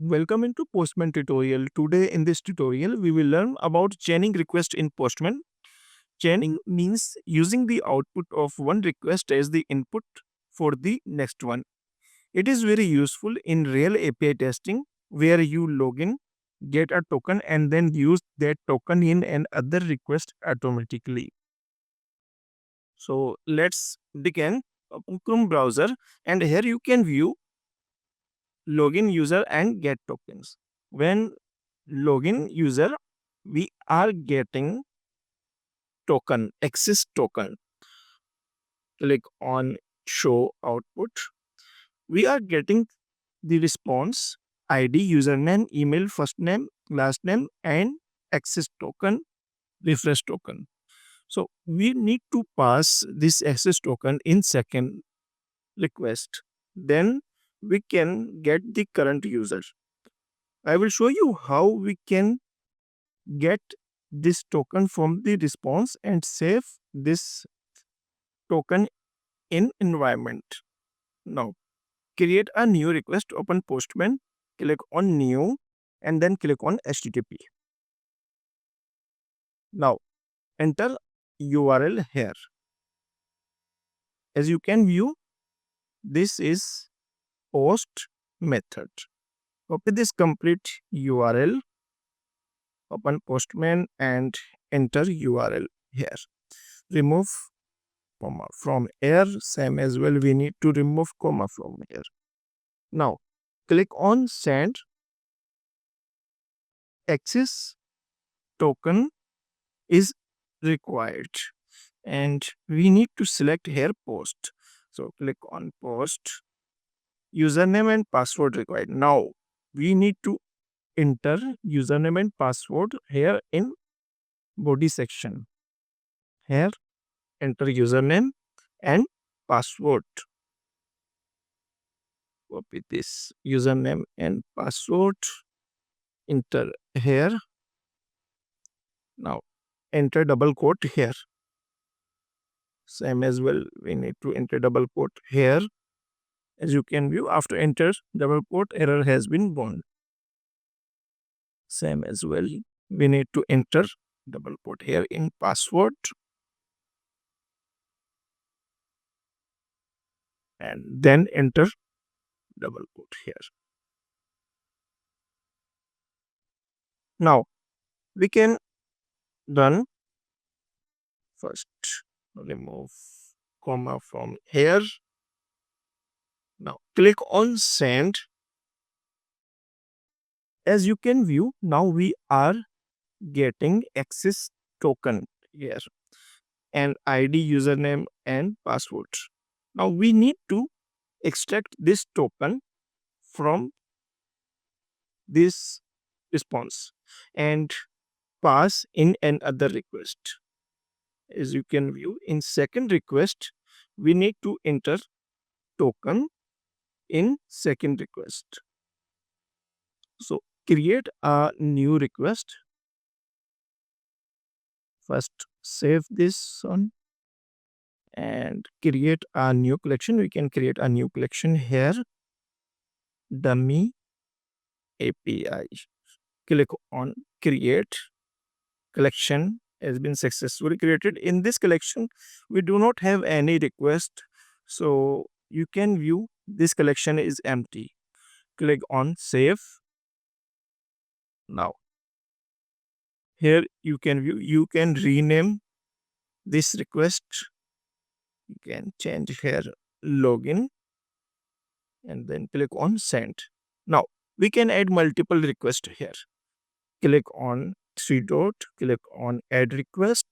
Welcome into Postman tutorial. Today in this tutorial, we will learn about chaining request in Postman. Chaining means using the output of one request as the input for the next one. It is very useful in real API testing where you log in, get a token and then use that token in another request automatically. So let's begin. Open Chrome browser and here you can view login user and get tokens. When login user, we are getting token, access token. Click on show output. We are getting the response ID, username, email, first name, last name, and access token, refresh token. So we need to pass this access token in second request. Then we can get the current user. I will show you how we can get this token from the response and save this token in environment. Now, create a new request, open Postman, click on new and then click on HTTP. Now, enter URL here. As you can view, this is post method. Copy this complete URL, open Postman and enter URL here. Remove comma from here, same as well we need to remove comma from here. Now click on send. Access token is required and we need to select here post. So click on post. Username and password required. Now we need to enter username and password here in body section. Here enter username and password. Copy this username and password, enter here. Now enter double quote here. Same as well, we need to enter double quote here. As you can view, after enter double quote, error has been born. Same as well, we need to enter double quote here in password and then enter double quote here. Now we can run. First remove comma from here. Now click on send. As you can view, now we are getting access token here and ID, username and password. Now we need to extract this token from this response and pass in another request. As you can view, in second request, we need to enter token in second request. So create a new request. First save this one and create a new collection. We can create a new collection here, dummy API. Click on create. Collection has been successfully created. In this collection, we do not have any request. So you can view this collection is empty. Click on save. Now, here you can view, you can rename this request. You can change here login and then click on send. Now, we can add multiple requests here. Click on three dot, click on add request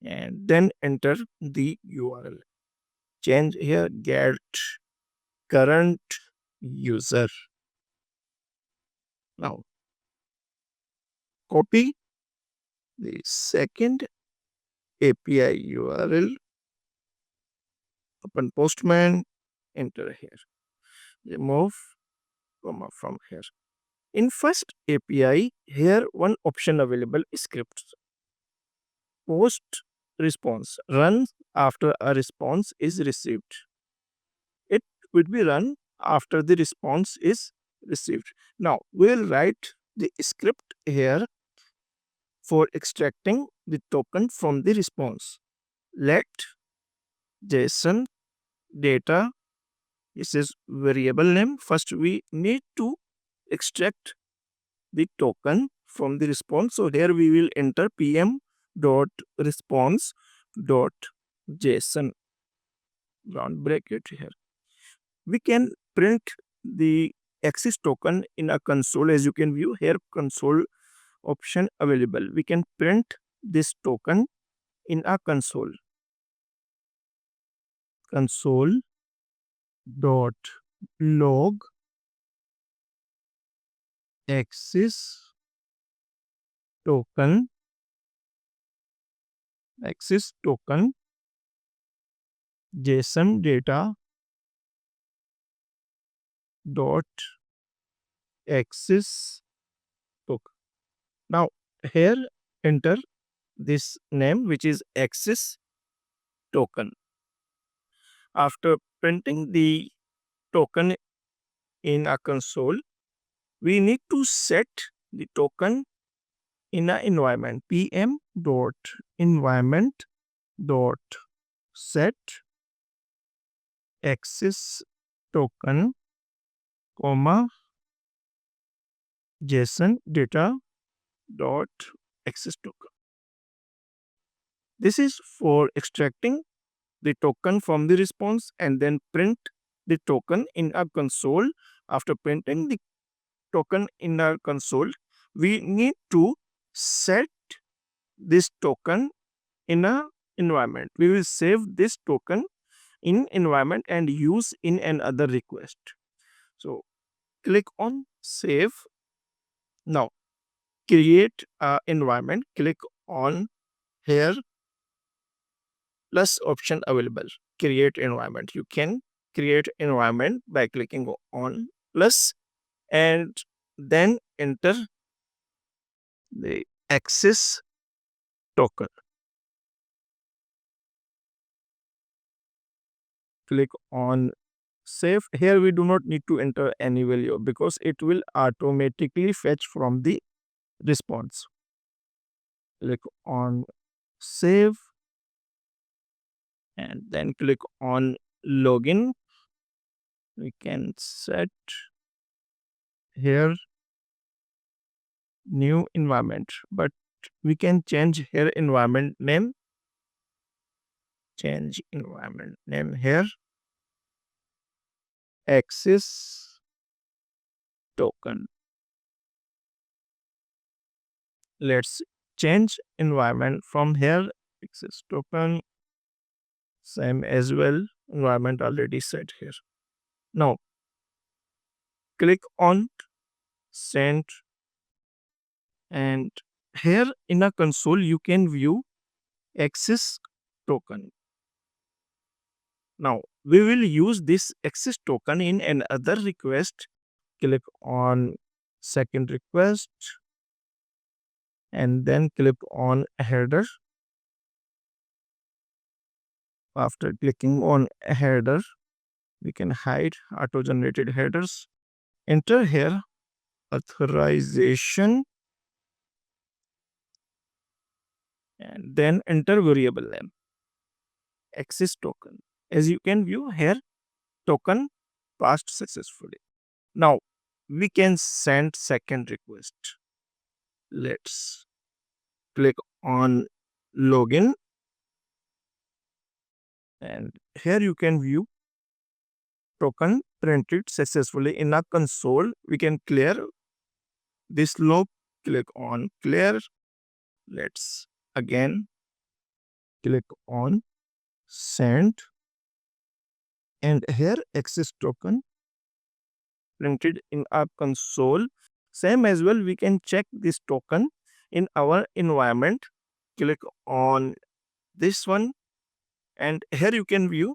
and then enter the URL. Change here get current user. Now copy the second API URL, open Postman, enter here, remove comma from here. In first API, here one option available is scripts. Post response runs after a response is received. It would be run after the response is received. Now we will write the script here for extracting the token from the response. Let JSON data, this is variable name. First we need to extract the token from the response. So here we will enter pm dot response dot json round bracket here. We can print the access token in a console. As you can view here, console option available. We can print this token in a console. Console dot log access token json data dot access token. Now here enter this name, which is access token. After printing the token in a console, we need to set the token in an environment. pm dot environment dot set access token comma json data dot access token. This is for extracting the token from the response and then print the token in a console. After printing the token in our console, we need to set this token in a environment. We will save this token in environment and use in another request. So click on save. Now create a environment. Click on here plus option available. Create environment. You can create environment by clicking on plus and then enter the access token. Click on save. Here we do not need to enter any value because it will automatically fetch from the response. Click on save and then click on login. We can set here new environment, but we can change here environment name. Change environment name here. Access token. Let's change environment from here. Access token. Same as well. Environment already set here. Now click on send and here in a console you can view access token. Now we will use this access token in another request. Click on second request and then click on header. After clicking on header, we can hide auto generated headers. Enter here authorization and then enter variable name access token. As you can view here, token passed successfully. Now we can send second request. Let's click on login and here you can view token printed successfully in a console. We can clear this log. Click on clear. Let's again click on send and here access token printed in our console. Same as well, we can check this token in our environment. Click on this one and here you can view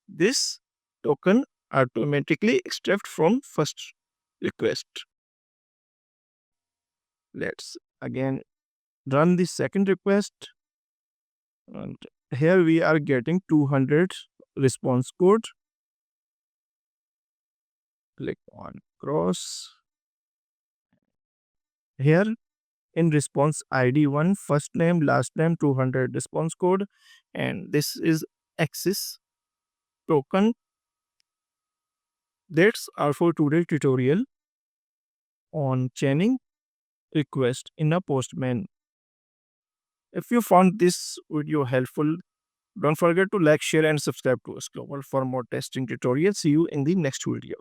this token automatically extract from first request. Let's again run the second request and here we are getting 200 response code. Click on cross. Here in response ID 1, first name, last name, 200 response code, and this is access token. That's all for today's tutorial on chaining request in a Postman. If you found this video helpful, don't forget to like, share, and subscribe to us Global for more testing tutorials. See you in the next video.